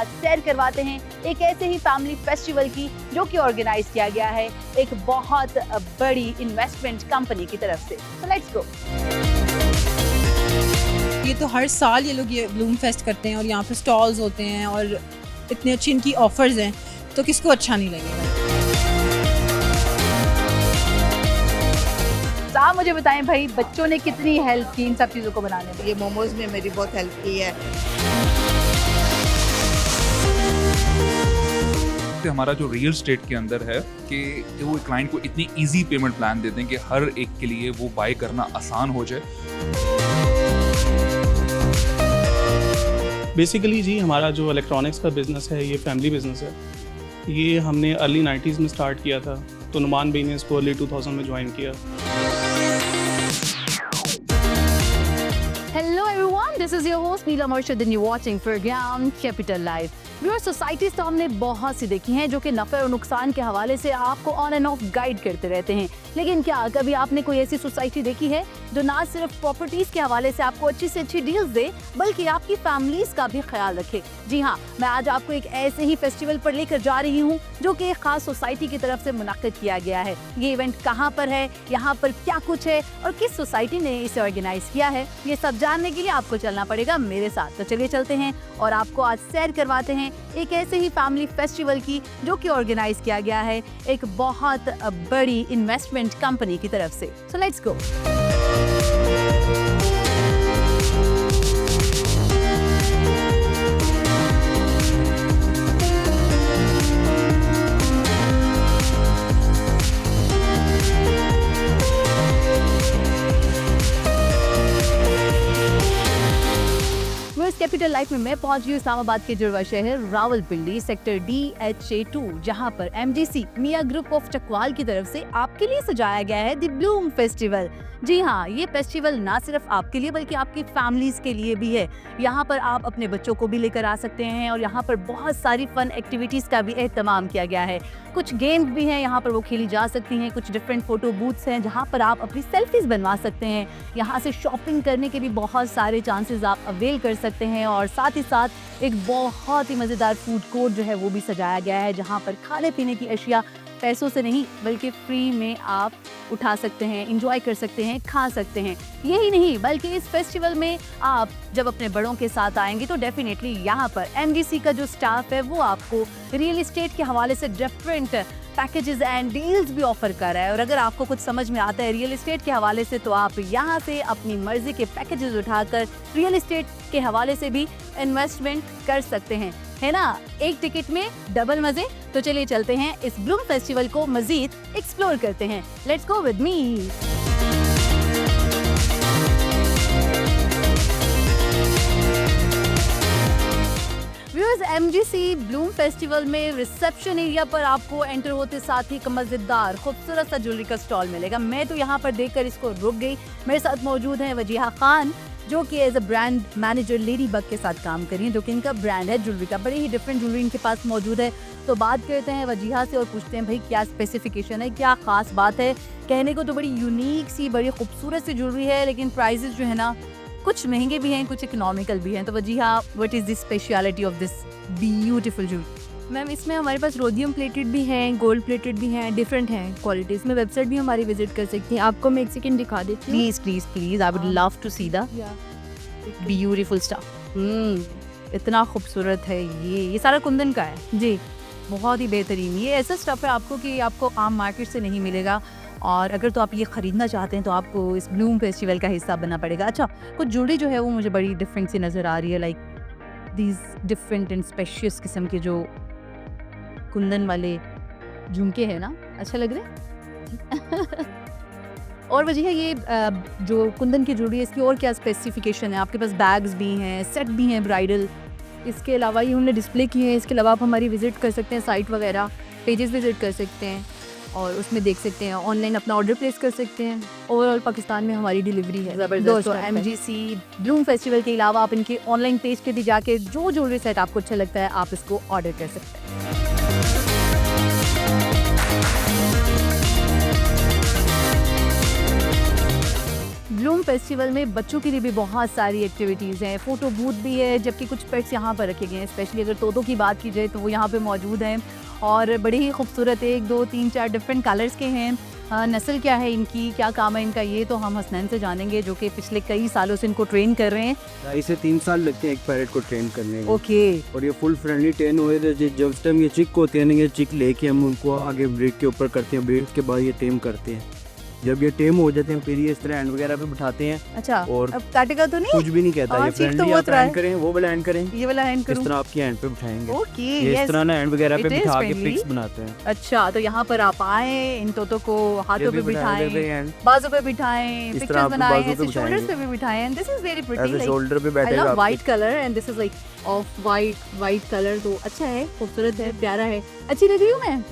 आज सैर करवाते हैं एक ऐसे ही फैमिली फेस्टिवल की जो कि ऑर्गेनाइज किया गया है एक बहुत बड़ी इन्वेस्टमेंट कंपनी की तरफ से। So let's go। ये तो हर साल ये लोग ये ब्लूम फेस्ट करते हैं और यहाँ पे स्टॉल्स होते हैं और इतनी अच्छी इनकी ऑफर्स हैं, तो किसको अच्छा नहीं लगेगा। तो आप मुझे बताएं भाई, बच्चों ने कितनी हेल्प की इन सब चीज़ों को बनाने में? ये मोमोज में मेरी बहुत हेल्प की है। हमारा जो रियल स्टेट के अंदर है कि वो क्लाइंट को इतनी इजी पेमेंट प्लान देते हैं कि हर एक के लिए वो बाय करना आसान हो जाए। बेसिकली जी हमारा जो इलेक्ट्रॉनिक्स का बिज़नेस है ये फैमिली बिज़नेस है। ये हमने अर्ली 90s में स्टार्ट किया था, तो नुमान भाई ने इसको अर्ली 2000 में ज्वाइन किया। Hello everyone, this is your host Neela Morshid and you're watching Program Capital Life। Viewers, societies तो हमने बहुत सी देखी हैं जो कि नफ़े और नुकसान के हवाले से आपको ऑन एंड ऑफ गाइड करते रहते हैं, लेकिन क्या कभी आपने कोई ऐसी सोसाइटी देखी है जो ना सिर्फ प्रॉपर्टीज के हवाले से आपको अच्छी से अच्छी डील्स दे बल्कि आपकी फैमिलीज का भी ख्याल रखे? जी हाँ, मैं आज आपको एक ऐसे ही फेस्टिवल पर लेकर जा रही हूँ जो कि एक खास सोसाइटी की तरफ से मुनक्किद किया गया है। ये इवेंट कहाँ पर है, यहाँ पर क्या कुछ है और किस सोसाइटी ने इसे ऑर्गेनाइज किया है, ये सब जानने के लिए आपको चलना पड़ेगा मेरे साथ। तो चलिए चलते हैं और आपको आज सैर करवाते हैं एक ऐसे ही फैमिली फेस्टिवल की जो कि ऑर्गेनाइज किया गया है एक बहुत बड़ी इन्वेस्टमेंट कंपनी की तरफ से। So let's go. Capital life में मैं पहुंच गई इस्लामाबाद के जुड़वा शहर रावलपिंडी सेक्टर DHA2, जहां पर MGC Mian group of Chakwal की तरफ से आपके लिए सजाया गया है द ब्लूम फेस्टिवल। जी हाँ, ये फेस्टिवल ना सिर्फ आपके लिए बल्कि आपकी फैमिलीज के लिए भी है। यहाँ पर आप अपने बच्चों को भी लेकर आ सकते हैं और यहाँ पर बहुत सारी फन एक्टिविटीज का भी एहतमाम किया गया है। कुछ गेम्स भी हैं यहाँ पर, वो खेली जा सकती हैं। कुछ डिफरेंट फोटो बूथ्स हैं जहाँ पर आप अपनी सेल्फीज बनवा सकते हैं। यहाँ से शॉपिंग करने के भी बहुत सारे चांसेस आप अवेल कर सकते हैं और साथ ही साथ एक बहुत ही मज़ेदार फूड कोर्ट जो है वो भी सजाया गया है जहाँ पर खाने पीने की अशिया पैसों से नहीं बल्कि फ्री में आप उठा सकते हैं, एंजॉय कर सकते हैं, खा सकते हैं। यही नहीं बल्कि इस फेस्टिवल में आप जब अपने बड़ों के साथ आएंगे तो डेफिनेटली यहाँ पर MGC का जो स्टाफ है वो आपको रियल एस्टेट के हवाले से डिफरेंट पैकेजेस एंड डील्स भी ऑफर कर रहा है। और अगर आपको कुछ समझ में आता है रियल एस्टेट के हवाले से तो आप यहाँ से अपनी मर्जी के पैकेजेस उठाकर रियल एस्टेट के हवाले से भी इन्वेस्टमेंट कर सकते हैं, है ना? एक टिकट में डबल मजे। तो चलिए चलते हैं इस ब्लूम फेस्टिवल को मजीद एक्सप्लोर करते हैं। Let's go with me. Viewers, MGC Bloom festival में रिसेप्शन एरिया पर आपको एंटर होते साथ ही एक मजेदार खूबसूरत सा ज्वेलरी का स्टॉल मिलेगा। मैं तो यहाँ पर देखकर इसको रुक गई। मेरे साथ मौजूद हैं वजीहा खान जो कि as a brand manager lady bug के साथ काम कर रही हैं, जो कि इनका ब्रांड है ज्वेलरी का। बड़ी ही डिफरेंट ज्वेलरी इनके पास मौजूद है। तो बात करते हैं वजीहा से और पूछते हैं भाई क्या स्पेसिफिकेशन है, क्या खास बात है। कहने को तो बड़ी यूनिक सी बड़ी खूबसूरत सी ज्वेलरी है, लेकिन प्राइजेस जो है ना कुछ महंगे भी हैं, कुछ इकोनॉमिकल भी हैं। तो Wajiha, what is the speciality of this beautiful jewellery? Ma'am, इसमें हमारे पास रोडियम प्लेटेड भी हैं, गोल्ड प्लेटेड भी हैं, डिफरेंट हैं क्वालिटीज में। वेबसाइट भी हमारी विजिट कर सकती हैं। आपको मैं एक सेकंड दिखा देती हूँ। Please please please, I would love to see the beautiful stuff. इतना खूबसूरत है ये सारा कुंदन का है जी, बहुत ही बेहतरीन। ये ऐसा स्टफ है आपको कि आपको आम मार्केट से नहीं मिलेगा और अगर तो आप ये ख़रीदना चाहते हैं तो आपको इस ब्लूम फेस्टिवल का हिस्सा बनना पड़ेगा। अच्छा, कुछ ज्वेलरी जो है वो मुझे बड़ी डिफरेंट सी नज़र आ रही है, like these different and spacious किस्म के जो कुंदन वाले झुमके हैं ना, अच्छा लग रहे हैं। और वजह है ये जो कुंदन की ज्वेलरी है इसकी और क्या स्पेसिफिकेशन है? आपके पास बैग्स भी हैं, सेट भी हैं ब्राइडल। इसके अलावा ये हमने डिस्प्ले की है। इसके अलावा आप हमारी विजिट कर सकते हैं, साइट वगैरह पेजेस विजिट कर सकते हैं और उसमें देख सकते हैं, ऑनलाइन अपना ऑर्डर प्लेस कर सकते हैं। ओवरऑल पाकिस्तान में हमारी डिलीवरी है ज़बरदस्त। तो MGC ब्लूम फेस्टिवल के अलावा आप इनके ऑनलाइन पेज पे भी जाके जो ज्वेलरी सेट आपको अच्छा लगता है आप इसको ऑर्डर कर सकते हैं। ब्लूम फेस्टिवल में बच्चों के लिए भी बहुत सारी एक्टिविटीज़ हैं, फ़ोटो बूथ भी है, जबकि कुछ पेट्स यहाँ पर रखे गए हैं। स्पेशली अगर तोतों की बात की जाए तो वो यहाँ पे मौजूद हैं और बड़े ही खूबसूरत 1, 2, 3, 4 डिफरेंट कलर्स के हैं। नस्ल क्या है इनकी, क्या काम है इनका, ये तो हम हसनैन से जानेंगे जो कि पिछले कई सालों से इनको ट्रेन कर रहे हैं। 2.5 से 3 साल लगते हैं एक पैरेट को ट्रेन करने में। ओके, और ये फुल फ्रेंडली ट्रेन हुए थे। जब टाइम ये चिक होते हैं ना, ये चिक लेके हम उनको आगे ब्रीड के ऊपर करते हैं, ब्रीड के बाद ये टेम करते हैं। जब ये टेम हो जाते हैं फिर ये इस तरह हैंड वगैरह पे बिठाते हैं। अच्छा, और अब काटेगा तो नहीं? कुछ भी नहीं कहता। हाँ, ये चीख तो फ्रेंडली बहुत आप रहा है। हैंड करें, वो वाला हैंड करें, ये वाला हैंड इस करूँ? तरह आपकी हैंड पे बिठाएंगे। ओके, ये इस यस। तरह ना हैंड वगैरह पे It is बिठा के friendly. पिक्स बनाते हैं। अच्छा, तो यहाँ पर आप आए, इन तोतों को हाथों पे बिठाएं, हैंड बाजू पे बिठाएं, इस पिक्चर्स तरह आप बनाएं, बाजू पे ऐसे शोल्डर्स बिठाएंगे। पे भी बिठाएं। And this is very pretty, ऐसे लाइक शोल्डर पे आई बैठेगा लव आपके। White colour and this is like off white colour. तो अच्छा है, खूबसूरत है, प्यारा है। अच्छी लग रही हूँ मैं?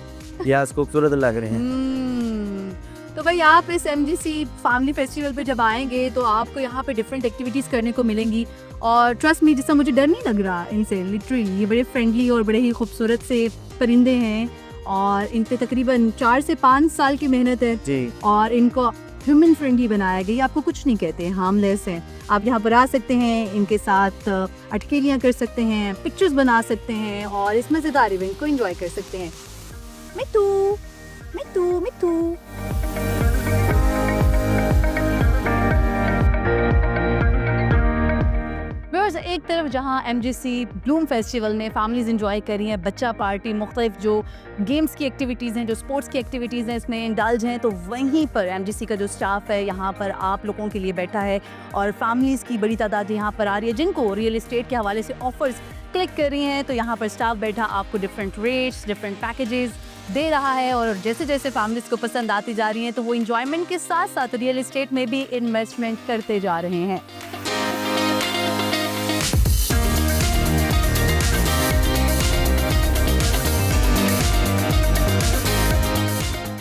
यार खूबसूरत लग रहे हैं। तो भाई आप इस MGC फैमिली फेस्टिवल पे जब आएंगे तो आपको यहाँ पे डिफरेंट एक्टिविटीज़ करने को मिलेंगी और ट्रस्ट मी, जिससे मुझे डर नहीं लग रहा इनसे। लिटरली ये बड़े फ्रेंडली और बड़े ही खूबसूरत से परिंदे हैं और इन पे तकरीबन 4 से 5 साल की मेहनत है जी। और इनको ह्यूमन फ्रेंडली बनाया गया। ये आपको कुछ नहीं कहते, हार्मलेस हैं। आप यहाँ पर आ सकते हैं, इनके साथ अटकेलियाँ कर सकते हैं, पिक्चर्स बना सकते हैं और इस मज़ेदार इवेंट को एंजॉय कर सकते हैं। मिट्टू मिट्टू मिट्टू। व्यूअर्स, एक तरफ जहां MGC ब्लूम फेस्टिवल में फैमिलीज इंजॉय कर रही हैं, बच्चा पार्टी, मुख्तलिफ जो गेम्स की एक्टिविटीज़ हैं, जो स्पोर्ट्स की एक्टिविटीज़ हैं, इसमें इंडल्ज हैं, तो वहीं पर MGC का जो स्टाफ है यहाँ पर आप लोगों के लिए बैठा है और फैमिलीज़ की बड़ी तादाद यहाँ पर आ रही है जिनको रियल एस्टेट के हवाले से ऑफर्स क्लिक कर रही हैं। तो यहाँ पर स्टाफ बैठा आपको डिफरेंट रेट्स, डिफरेंट पैकेजेस दे रहा है और जैसे जैसे फैमिलीज़ को पसंद आती जा रही हैं तो वो इंजॉयमेंट के साथ साथ रियल एस्टेट में भी इन्वेस्टमेंट करते जा रहे हैं।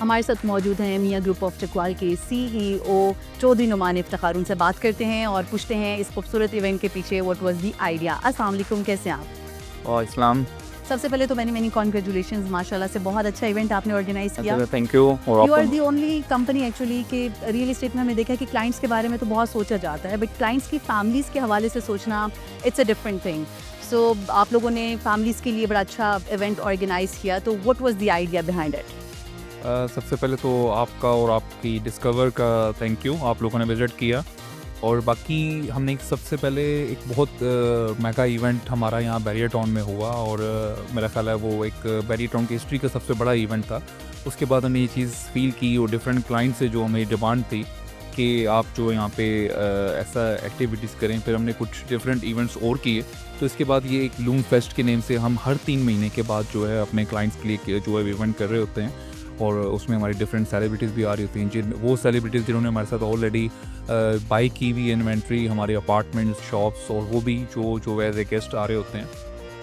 हमारे साथ मौजूद हैं मियाँ ग्रुप ऑफ चकवाल के CEO चौधरी नुमान इफ्तिखार। उनसे बात करते हैं और पूछते हैं इस खूबसूरत इवेंट के पीछे व्हाट वाज द आइडिया। अस्सलाम वालेकुम, कैसे हैं आप? और इस्लाम। सबसे पहले तो मैनी कॉन्ग्रेचुलेशंस, माशाल्लाह से बहुत अच्छा इवेंट आपने ऑर्गेनाइज किया। Thank you. और you are the only company actually कि रियल एस्टेट में हमने देखा है कि क्लाइंट्स के बारे में तो बहुत सोचा जाता है, बट क्लाइंट्स की फैमिलीज़ के हवाले से सोचना इट्स अ डिफरेंट थिंग। सो आप लोगों ने फैमिलीज़ के लिए बड़ा अच्छा इवेंट ऑर्गेनाइज किया, तो what was the idea behind it? सबसे पहले तो आपका और आपकी डिस्कवर का थैंक यू, आप लोगों ने विज़िट किया। और बाकी हमने सबसे पहले एक बहुत मेगा इवेंट हमारा यहाँ बैरियर टाउन में हुआ और मेरा ख्याल है वो एक बैरियर टाउन की हिस्ट्री का सबसे बड़ा इवेंट था। उसके बाद हमने ये चीज़ फील की और डिफरेंट क्लाइंट से जो हमें डिमांड थी कि आप जो यहाँ पे ऐसा एक्टिविटीज़ करें, फिर हमने कुछ डिफरेंट इवेंट्स और किए। तो इसके बाद ये एक ब्लूम फेस्ट के नेम से हम हर 3 महीने के बाद जो है अपने क्लाइंट्स के लिए जो है इवेंट कर रहे होते हैं और उसमें हमारी डिफरेंट सेलिब्रिटीज़ भी आ रही होती हैं। वो सेलिब्रिटीज़ जिन्होंने हमारे साथ ऑलरेडी बाई की हुई इन्वेंट्री, हमारे अपार्टमेंट्स, शॉप्स, और वो भी जो एज ए गेस्ट आ रहे होते हैं।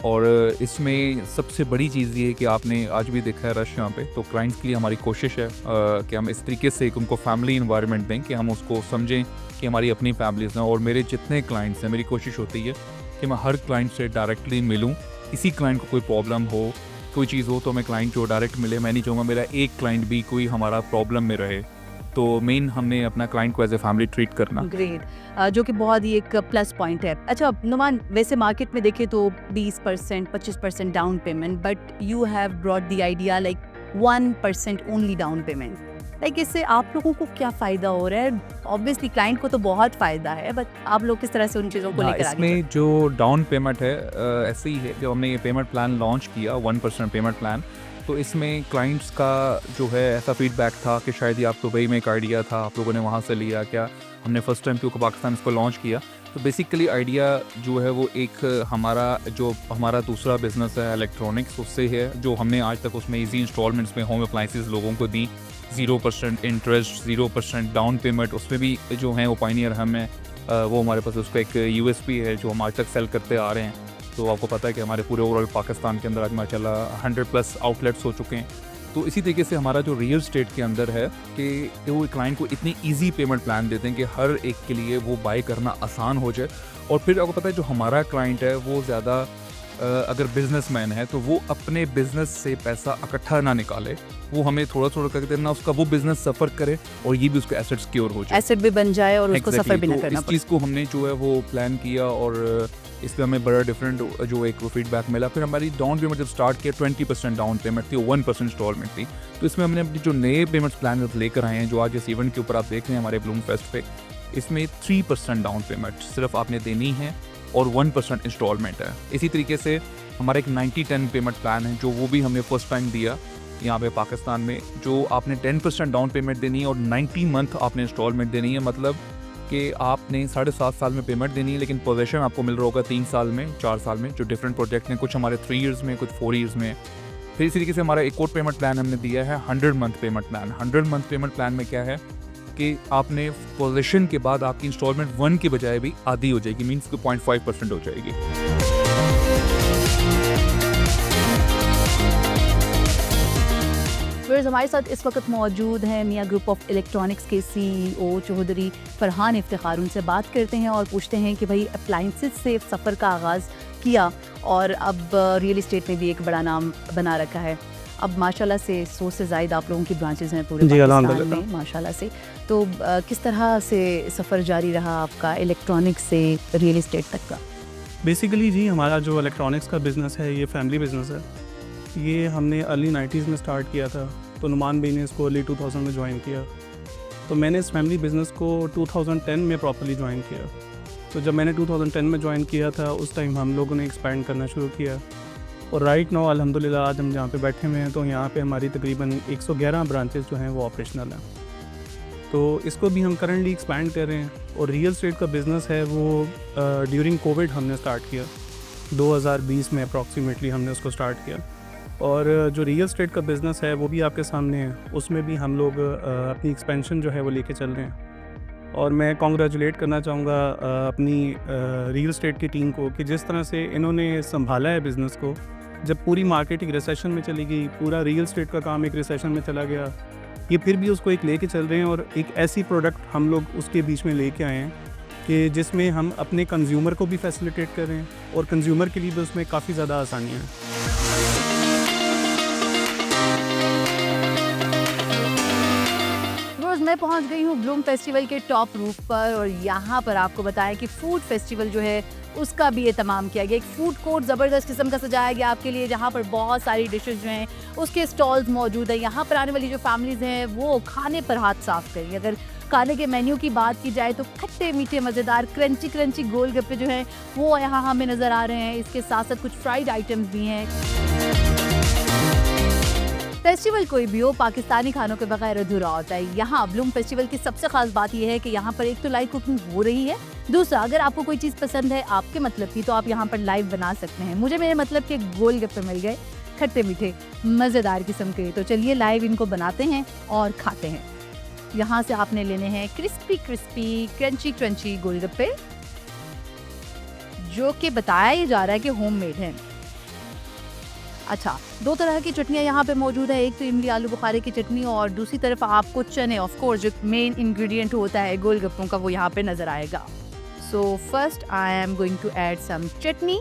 और इसमें सबसे बड़ी चीज़ ये है कि आपने आज भी देखा है रश यहाँ पे, तो क्लाइंट्स के लिए हमारी कोशिश है कि हम इस तरीके से उनको फैमिली इन्वायरमेंट दें कि हम उसको समझें कि हमारी अपनी फैमिलीज़ हैं। और मेरे जितने क्लाइंट्स हैं, मेरी कोशिश होती है कि मैं हर क्लाइंट से डायरेक्टली मिलूँ। किसी क्लाइंट को कोई प्रॉब्लम हो, कोई चीज़ हो, तो मैं क्लाइंट जो डायरेक्ट मिले। मैं नहीं चाहूँगा मेरा एक क्लाइंट भी कोई हमारा प्रॉब्लम में रहे। तो मेन हमने अपना क्लाइंट को एज ए फैमिली ट्रीट करना। ग्रेट, जो कि बहुत ही एक प्लस पॉइंट है। अच्छा नुमान, वैसे मार्केट में देखें तो 20%, 25% down payment, but you have brought the idea like 1% only down payment. Like इससे आप लोगों को क्या फ़ायदा हो रहा है? ऑब्वियसली क्लाइंट को तो बहुत फ़ायदा है, बट आप लोग किस तरह से उन चीज़ों को लेकर आगे? इसमें जो डाउन पेमेंट है ऐसे ही है, जब हमने ये पेमेंट प्लान लॉन्च किया 1% पेमेंट प्लान, तो इसमें क्लाइंट्स का जो है ऐसा फीडबैक था कि शायद ये आप दुबई में एक आइडिया था, आप लोगों ने वहाँ से लिया क्या? हमने फ़र्स्ट टाइम क्योंकि पाकिस्तान इसको लॉन्च किया। तो बेसिकली आइडिया जो है वो एक हमारा दूसरा बिज़नेस है इलेक्ट्रॉनिक्स, उससे है, जो हमने आज तक उसमें ईजी इंस्टॉलमेंट्स में होम अप्लाइंसेस लोगों को दी, 0% इंटरेस्ट, 0% डाउन पेमेंट। उसमें भी जो हैं वो पायनियर हम हैं, वो हमारे पास उसका एक USP है जो हम आज तक सेल करते आ रहे हैं। तो आपको पता है कि हमारे पूरे ओवरऑल पाकिस्तान के अंदर आज माशाल्लाह 100+ आउटलेट्स हो चुके हैं। तो इसी तरीके से हमारा जो रियल स्टेट के अंदर है कि वो क्लाइंट को इतनी इजी पेमेंट प्लान देते हैं कि हर एक के लिए वो बाय करना आसान हो जाए। और फिर आपको पता है जो हमारा क्लाइंट है वो ज़्यादा अगर बिजनेसमैन है तो वो अपने बिजनेस से पैसा इकट्ठा ना निकाले, वो हमें थोड़ा थोड़ा करके देना, उसका वो बिजनेस सफ़र करे और ये भी उसका एसेट सिक्योर हो जाए, एसेट भी बन जाए और उसको Exactly. सफ़र भी ना तो करना इस पड़े। चीज़ को हमने जो है वो प्लान किया और इस पर हमें बड़ा डिफरेंट जो एक फीडबैक मिला। फिर हमारी डाउन पेमेंट जब स्टार्ट किया 20% डाउन पेमेंट थी, 1% इंस्टॉलमेंट थी। तो इसमें हमने अपनी जो नए पेमेंट्स प्लान लेकर आए हैं, जो आज इस इवेंट के ऊपर आप देख रहे हैं हमारे ब्लूम फेस्ट पे, इसमें 3% डाउन पेमेंट सिर्फ आपने देनी है और 1% इंस्टॉलमेंट है। इसी तरीके से हमारा एक 90-10 पेमेंट प्लान है, जो वो भी हमने फर्स्ट टाइम दिया यहाँ पे पाकिस्तान में, जो आपने 10% डाउन पेमेंट देनी है और 90 मंथ आपने इंस्टॉलमेंट देनी है। मतलब कि आपने 7.5 साल में पेमेंट देनी है, लेकिन पोजेशन आपको मिल रहा होगा 3 साल में, 4 साल में, जो डिफरेंट प्रोजेक्ट हैं, कुछ हमारे 3 ईयर्स में, कुछ 4 ईयर्स में। फिर इसी तरीके से हमारा एक और पेमेंट प्लान हमने दिया है 100 month payment plan. 100 month payment plan में क्या है कि आपने पोजेशन के बाद आपकी इंस्टॉलमेंट 1 के बजाय भी आधी हो जाएगी, मीन्स 0.5% हो जाएगी। व्यूअर्स, हमारे साथ इस वक्त मौजूद हैं मियाँ ग्रुप ऑफ इलेक्ट्रॉनिक्स के CEO चौधरी फरहान इफ्तिखार। उनसे बात करते हैं और पूछते हैं कि भाई अप्लाइंसेस से सफ़र का आगाज़ किया और अब रियल इस्टेट में भी एक बड़ा नाम बना रखा है। अब माशाल्लाह से 100 से ज़ायद आप लोगों की ब्रांचेस हैं पूरे जी, पाकिस्तान अल्हम्दुलिल्लाह। में माशाल्लाह से। तो किस तरह से सफ़र जारी रहा आपका इलेक्ट्रॉनिक्स से रियल इस्टेट तक का? बेसिकली जी हमारा जो इलेक्ट्रॉनिक्स का बिज़नेस है ये फैमिली बिज़नेस है। ये हमने अर्ली 90s में स्टार्ट किया था, तो नुमान भाई ने इसको अर्ली 2000 में ज्वाइन किया। तो मैंने इस फैमिली बिज़नेस को 2010 में प्रॉपर्ली ज्वाइन किया। तो जब मैंने 2010 में ज्वाइन किया था उस टाइम हम लोगों ने एक्सपैंड करना शुरू किया और राइट नाउ अल्हम्दुलिल्लाह आज हम जहाँ पे बैठे हुए हैं तो यहाँ पे हमारी तकरीबन 111 ब्रांचेस जो हैं वो ऑपरेशनल हैं। तो इसको भी हम करंटली एक्सपैंड कर रहे हैं और रियल एस्टेट का बिज़नेस है वो ड्यूरिंग कोविड हमने स्टार्ट किया, 2020 में अप्रॉक्सीमेटली हमने उसको स्टार्ट किया। और जो रियल एस्टेट का बिज़नेस है वो भी आपके सामने है, उसमें भी हम लोग अपनी एक्सपेंशन जो है वो लेके चल रहे हैं। और मैं कॉन्ग्रेचुलेट करना चाहूँगा अपनी रियल एस्टेट की टीम को कि जिस तरह से इन्होंने संभाला है बिज़नेस को। जब पूरी मार्केट एक रिसेशन में चली गई, पूरा रियल एस्टेट का काम एक रिसेशन में चला गया, ये फिर भी उसको एक लेके चल रहे हैं और एक ऐसी प्रोडक्ट हम लोग उसके बीच में लेके आए हैं कि जिसमें हम अपने कंज्यूमर को भी फैसिलिटेट कर रहे हैं और कंज्यूमर के लिए भी उसमें काफ़ी ज़्यादा आसानियाँ हैं। मैं पहुंच गई हूँ ब्लूम फेस्टिवल के टॉप रूफ पर और यहाँ पर आपको बताएं कि फूड फेस्टिवल जो है उसका भी एहतमाम किया गया। एक फूड कोर्ट ज़बरदस्त किस्म का सजाया गया आपके लिए, जहाँ पर बहुत सारी डिशेस जो हैं उसके स्टॉल्स मौजूद हैं। यहाँ पर आने वाली जो फैमिलीज़ हैं वो खाने पर हाथ साफ करेंगे। अगर खाने के मेन्यू की बात की जाए तो खट्टे मीठे मज़ेदार क्रंची गोलगप्पे जो हैं वो यहाँ हमें नज़र आ रहे हैं। इसके साथ साथ कुछ फ्राइड आइटम्स भी हैं। फेस्टिवल कोई भी हो, पाकिस्तानी खानों के बगैर अधूरा होता है। यहाँ ब्लूम फेस्टिवल की सबसे खास बात यह है कि यहाँ पर एक तो लाइव कुकिंग हो रही है, दूसरा अगर आपको कोई चीज़ पसंद है आपके मतलब की तो आप यहाँ पर लाइव बना सकते हैं। मुझे मेरे मतलब के गोलगप्पे मिल गए, खट्टे मीठे मज़ेदार किस्म के, तो चलिए लाइव इनको बनाते हैं और खाते हैं। यहाँ से आपने लेने हैं क्रिस्पी क्रंची गोलगप्पे, जो कि बताया ही जा रहा है कि होममेड है। अच्छा, 2 तरह की चटनियाँ यहाँ पे मौजूद है, एक तो इमली आलू बुखारे की चटनी और दूसरी तरफ आपको चने, ऑफ कोर्स जो मेन इंग्रेडिएंट होता है गोलगप्पों का, वो यहाँ पे नज़र आएगा। So first I am going to add some chutney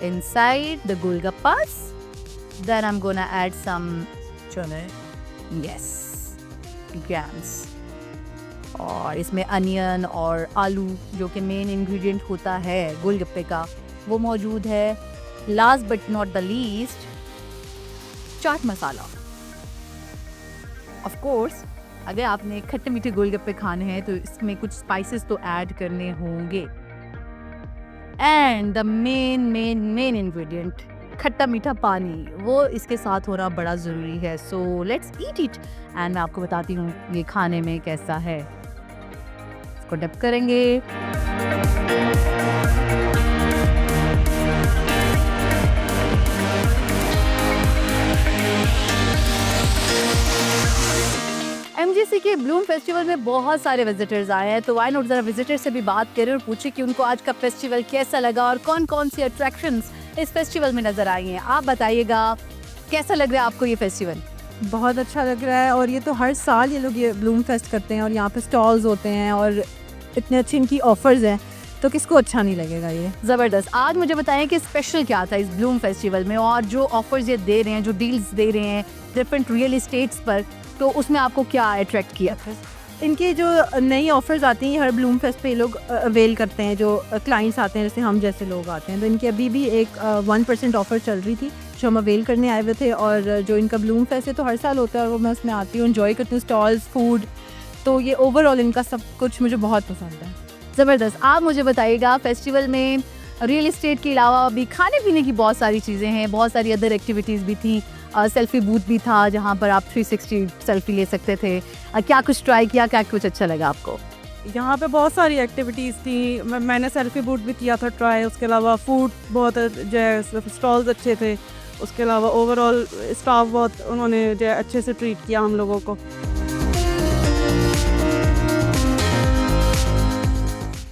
inside the golgappas, then I'm gonna add some chane, yes, grams, और इसमें अनियन और आलू जो कि मेन इंग्रेडिएंट होता है गोलगप्पे का वो मौजूद है। Last but not the least, chaat masala. Of course अगर आपने खट्टे मीठे गोलगप्पे खाने हैं तो इसमें कुछ स्पाइसेस तो ऐड करने होंगे। एंड द मेन इंग्रेडिएंट खट्टा मीठा पानी, वो इसके साथ होना बड़ा ज़रूरी है। So let's eat it and मैं आपको बताती हूँ ये खाने में कैसा है। इसको डब करेंगे। एमजीसी के ब्लूम फेस्टिवल में बहुत सारे विजिटर्स आए हैं, तो वाई नॉट ज़रा विजिटर से भी बात करें और पूछे कि उनको आज का फेस्टिवल कैसा लगा और कौन कौन सी अट्रैक्शंस इस फेस्टिवल में नज़र आई हैं। आप बताइएगा कैसा लग रहा है आपको ये फेस्टिवल? बहुत अच्छा लग रहा है और ये तो हर साल ये लोग ये ब्लूम फेस्ट करते हैं और यहाँ पे स्टॉल्स होते हैं और इतने अच्छे इनकी ऑफ़र्स हैं तो किसको अच्छा नहीं लगेगा ये। ज़बरदस्त। आज मुझे बताएं कि स्पेशल क्या था इस ब्लूम फेस्टिवल में, और जो ऑफर्स ये दे रहे हैं, जो डील्स दे रहे हैं डिफरेंट रियल इस्टेट्स पर, तो उसमें आपको क्या अट्रैक्ट किया था? इनके जो नई ऑफर्स आती हैं हर ब्लूम फेस्ट पे लोग अवेल करते हैं, जो क्लाइंट्स आते हैं जैसे हम जैसे लोग आते हैं, तो इनकी अभी भी एक 1% ऑफर चल रही थी जो हम अवेल करने आए हुए थे। और जो इनका ब्लूम फेस्ट है तो हर साल होता है और वो मैं उसमें आती हूँ, इन्जॉय करती हूँ, स्टॉल्स, फूड, तो ये ओवरऑल इनका सब कुछ मुझे बहुत पसंद है। ज़बरदस्त। आप मुझे बताइएगा फेस्टिवल में रियल इस्टेट के अलावा भी खाने पीने की बहुत सारी चीज़ें हैं, बहुत सारी अदर एक्टिविटीज़ भी थी, सेल्फी बूथ भी था जहाँ पर आप 360 सेल्फी ले सकते थे। क्या कुछ ट्राई किया, क्या कुछ अच्छा लगा आपको? यहाँ पे बहुत सारी एक्टिविटीज़ थी, मैंने सेल्फी बूथ भी किया था ट्राई, उसके अलावा फूड बहुत जो है स्टॉल्स अच्छे थे, उसके अलावा ओवरऑल स्टाफ बहुत उन्होंने जो है अच्छे से ट्रीट किया हम लोगों को।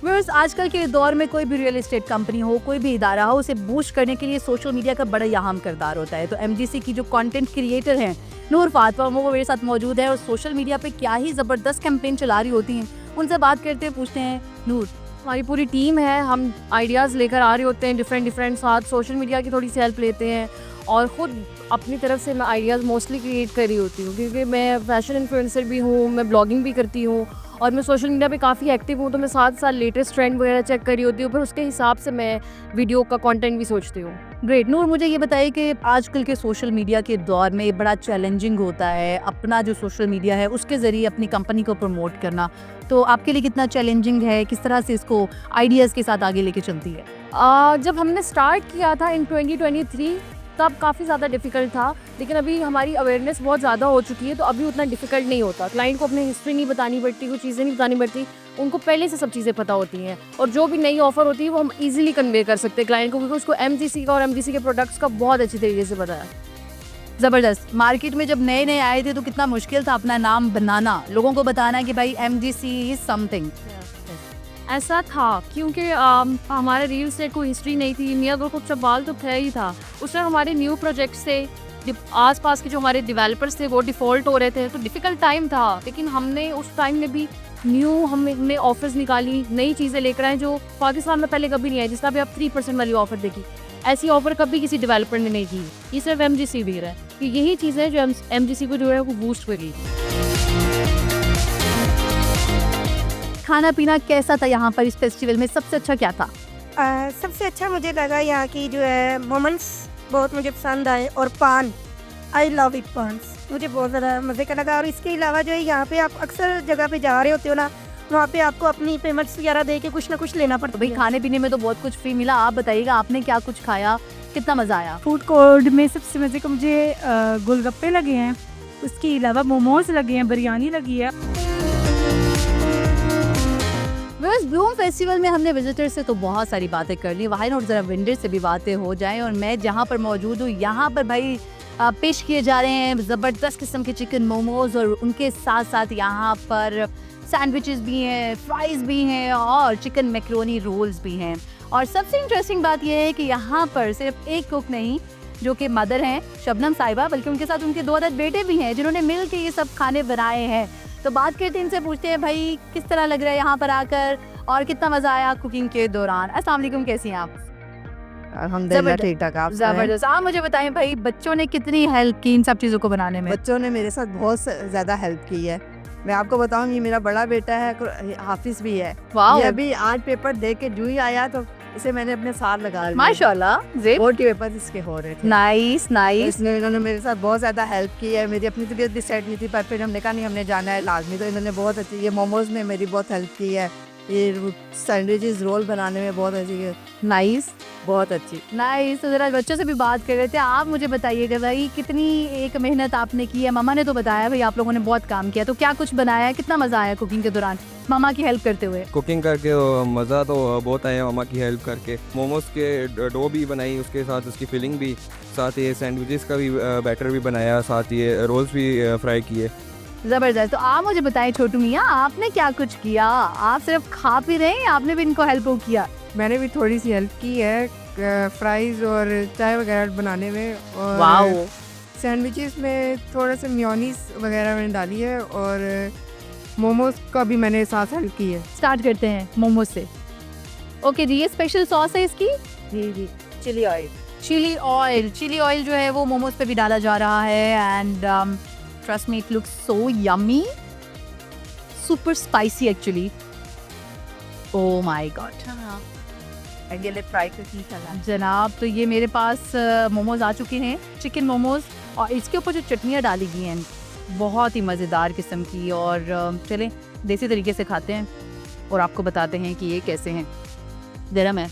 व्यूअर्स, आजकल के दौर में कोई भी रियल एस्टेट कंपनी हो, कोई भी इदारा हो, उसे बूस्ट करने के लिए सोशल मीडिया का बड़ा अहम किरदार होता है। तो एमजीसी की जो कंटेंट क्रिएटर हैं नूर फातमा, वो मेरे साथ मौजूद है और सोशल मीडिया पे क्या ही ज़बरदस्त कैंपेन चला रही होती हैं। उनसे बात करते हैं, पूछते हैं। नूर, हमारी पूरी टीम है, हम आइडियाज़ लेकर आ रहे होते हैं डिफरेंट साथ, सोशल मीडिया की थोड़ी सी हेल्प लेते हैं और ख़ुद अपनी तरफ से मैं आइडियाज़ मोस्टली क्रिएट कर रही होती हूँ, क्योंकि मैं फैशन इन्फ्लुएंसर भी हूँ, मैं ब्लॉगिंग भी करती हूँ और मैं सोशल मीडिया पे काफ़ी एक्टिव हूँ, तो मैं साथ साथ लेटेस्ट ट्रेंड वगैरह चेक कर रही होती हूँ, फिर उसके हिसाब से मैं वीडियो का कंटेंट भी सोचती हूँ। ग्रेट। नूर, मुझे ये बताइए कि आजकल के सोशल मीडिया के दौर में बड़ा चैलेंजिंग होता है अपना जो सोशल मीडिया है उसके ज़रिए अपनी कंपनी को प्रमोट करना, तो आपके लिए कितना चैलेंजिंग है, किस तरह से इसको आइडियाज़ के साथ आगे लेके चलती है? जब हमने स्टार्ट किया था इन 2023 तब काफ़ी ज़्यादा डिफ़िकल्ट था, लेकिन अभी हमारी अवेयरनेस बहुत ज़्यादा हो चुकी है, तो अभी उतना डिफ़िकल्ट नहीं होता। क्लाइंट को अपनी हिस्ट्री नहीं बतानी पड़ती, कुछ चीज़ें नहीं बतानी पड़ती, उनको पहले से सब चीज़ें पता होती हैं और जो भी नई ऑफ़र होती है वो हम ईजिली कन्वे कर सकते हैं क्लाइंट को, क्योंकि उसको एमजीसी का और एमजीसी के प्रोडक्ट्स का बहुत अच्छी तरीके से पता है। ज़बरदस्त। मार्केट में जब नए नए आए थे तो कितना मुश्किल था अपना नाम बनाना, लोगों को बताना कि भाई एमजीसी इज़ समथिंग। ऐसा था क्योंकि हमारे रील से कोई हिस्ट्री नहीं थी, मियां ग्रुप ऑफ चकवाल तो था ही था, उसमें हमारे न्यू प्रोजेक्ट से आसपास के जो हमारे डेवलपर्स थे वो डिफ़ॉल्ट हो रहे थे, तो डिफ़िकल्ट टाइम था, लेकिन हमने उस टाइम में भी हमने ऑफर्स निकाली, नई चीज़ें लेकर आए जो पाकिस्तान में पहले कभी नहीं आई, जिसका भी आप 3% वाली ऑफर देखी, ऐसी ऑफर कभी किसी डेवलपर ने नहीं की। ये सिर्फ एमजीसी भी रहा है कि यही चीज़ें जो एमजीसी को जो है वो बूस्ट करी। खाना पीना कैसा था यहाँ पर इस फेस्टिवल में, सबसे अच्छा क्या था? सबसे अच्छा मुझे लगा यहाँ की जो है मोमेंट्स बहुत मुझे पसंद आए, और पान, आई लव इट, पान मुझे बहुत ज़्यादा मज़े का लगा। और इसके अलावा जो है यहाँ पे आप अक्सर जगह पे जा रहे होते हो ना, वहाँ पे आपको अपनी पेमेंट्स वगैरह दे के कुछ ना कुछ लेना पड़ता है। भाई खाने पीने में तो बहुत कुछ फ्री मिला, आप बताइएगा आपने क्या कुछ खाया, कितना मज़ा आया? फूड कोर्ट में सबसे मज़े का मुझे गोलगप्पे लगे हैं, उसके अलावा मोमोज लगे हैं, बिरयानी लगी है। बस ब्लूम फेस्टिवल में हमने विजिटर से तो बहुत सारी बातें कर ली, वहाँ और ज़रा वेंडर से भी बातें हो जाएं। और मैं जहाँ पर मौजूद हूँ यहाँ पर भाई पेश किए जा रहे हैं ज़बरदस्त किस्म के चिकन मोमोज, और उनके साथ साथ यहाँ पर सैंडविचेस भी हैं, फ्राइज़ भी हैं और चिकन मैक्रोनी रोल्स भी हैं। और सबसे इंटरेस्टिंग बात यह है कि यहाँ पर सिर्फ एक कुक नहीं जो कि मदर हैं शबनम साहिबा, बल्कि उनके साथ उनके 2 अदद बेटे भी हैं जिन्होंने मिल के ये सब खाने बनाए हैं। तो बात करते हैं इनसे, पूछते हैं भाई किस तरह लग रहा है यहाँ पर आकर और कितना मज़ा आया कुकिंग के दौरान। अस्सलाम वालेकुम, कैसी हैं आप? अल्हम्दुलिल्लाह ठीक ठाक। आप ज़बरदस्त। आप मुझे बताएं भाई बच्चों ने कितनी हेल्प की इन सब चीज़ों को बनाने में? बच्चों ने मेरे साथ बहुत ज़्यादा हेल्प की है। मैं आपको बताऊं, ये मेरा बड़ा बेटा है, हाफिज भी है। वाह, ये अभी आज पेपर दे के जो ही आया तो इसे मैंने अपने साथ लगा लिया। माशाल्लाह, बोर्ड के पेपर इसके हो रहे थे। Nice nice. इसने इन्होंने मेरे साथ बहुत ज़्यादा हेल्प की है। मेरी अपनी तबीयत भी सेट नहीं थी, पर फिर हमने कहा नहीं हमने जाना है लाजमी, तो इन्होंने बहुत अच्छी, ये मोमोज ने मेरी बहुत हेल्प की है, ये सैंडविचेस रोल बनाने में बहुत अच्छी है। नाइस, बहुत अच्छी। नाइस। तो ज़रा बच्चों से भी बात कर रहे थे, आप मुझे बताइएगा भाई कितनी एक मेहनत आपने की है। मामा ने तो बताया भाई आप लोगों ने बहुत काम किया, तो क्या कुछ बनाया है, कितना मज़ा आया कुकिंग के दौरान मामा की हेल्प करते हुए? कुकिंग करके मज़ा तो बहुत आया मामा की हेल्प करके। मोमोज के डो भी बनाई, उसके साथ उसकी फिलिंग भी, साथ ये सैंडविचेस का भी बैटर भी बनाया, साथ ये रोल्स भी फ्राई किए। ज़बरदस्त। तो आप मुझे बताएं छोटू मियाँ, आपने क्या कुछ किया? आप सिर्फ खा पी रहे हैं, आपने भी इनको हेल्प किया? मैंने भी थोड़ी सी हेल्प की है फ्राइज़ और चाय वगैरह बनाने में, और वाओ, सैंडविचेस में थोड़ा सा मेयोनीज वगैरह मैंने डाली है, और मोमोज का भी मैंने साथ हेल्प की है। स्टार्ट करते हैं मोमोज से। ओके जी, ये स्पेशल सॉस है इसकी जी जी चिली ऑयल। चिली ऑयल जो है वो मोमोज पे भी डाला जा रहा है and trust me it looks so yummy, super spicy actually. Oh my God अगले फ्राई कुकी सलाद। जनाब, तो ये मेरे पास मोमोज आ चुके हैं, चिकन मोमोज, और इसके ऊपर जो चटनियाँ डाली गई हैं बहुत ही मज़ेदार किस्म की। और चलें देसी तरीके से खाते हैं और आपको बताते हैं कि ये कैसे हैं। गरम है।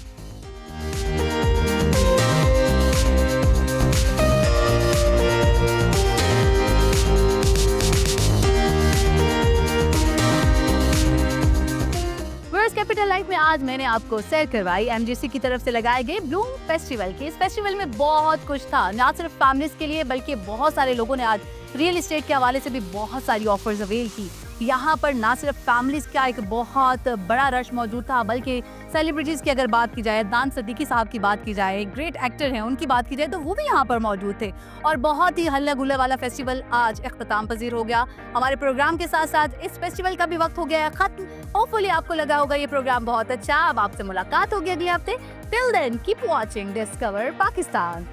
कैपिटल लाइफ में आज मैंने आपको सैर करवाई एमजीसी की तरफ से लगाए गए ब्लूम फेस्टिवल के। इस फेस्टिवल में बहुत कुछ था, ना सिर्फ फैमिलीज के लिए बल्कि बहुत सारे लोगों ने आज रियल एस्टेट के हवाले से भी बहुत सारी ऑफर्स अवेल की। यहाँ पर ना सिर्फ फैमिलीज का एक बहुत बड़ा रश मौजूद था बल्कि सेलिब्रिटीज़ की अगर बात की जाए, दान सदीकी साहब की बात की जाए, ग्रेट एक्टर हैं उनकी बात की जाए, तो वो भी यहाँ पर मौजूद थे। और बहुत ही हल्ला गुल्ला वाला फेस्टिवल आज इख्तिताम पजीर हो गया। हमारे प्रोग्राम के साथ साथ इस फेस्टिवल का भी वक्त हो गया है खत्म। होपफुली आपको लगा होगा ये प्रोग्राम बहुत अच्छा। अब आपसे मुलाकात होगी अगले हफ्ते। Till then keep watching Discover Pakistan.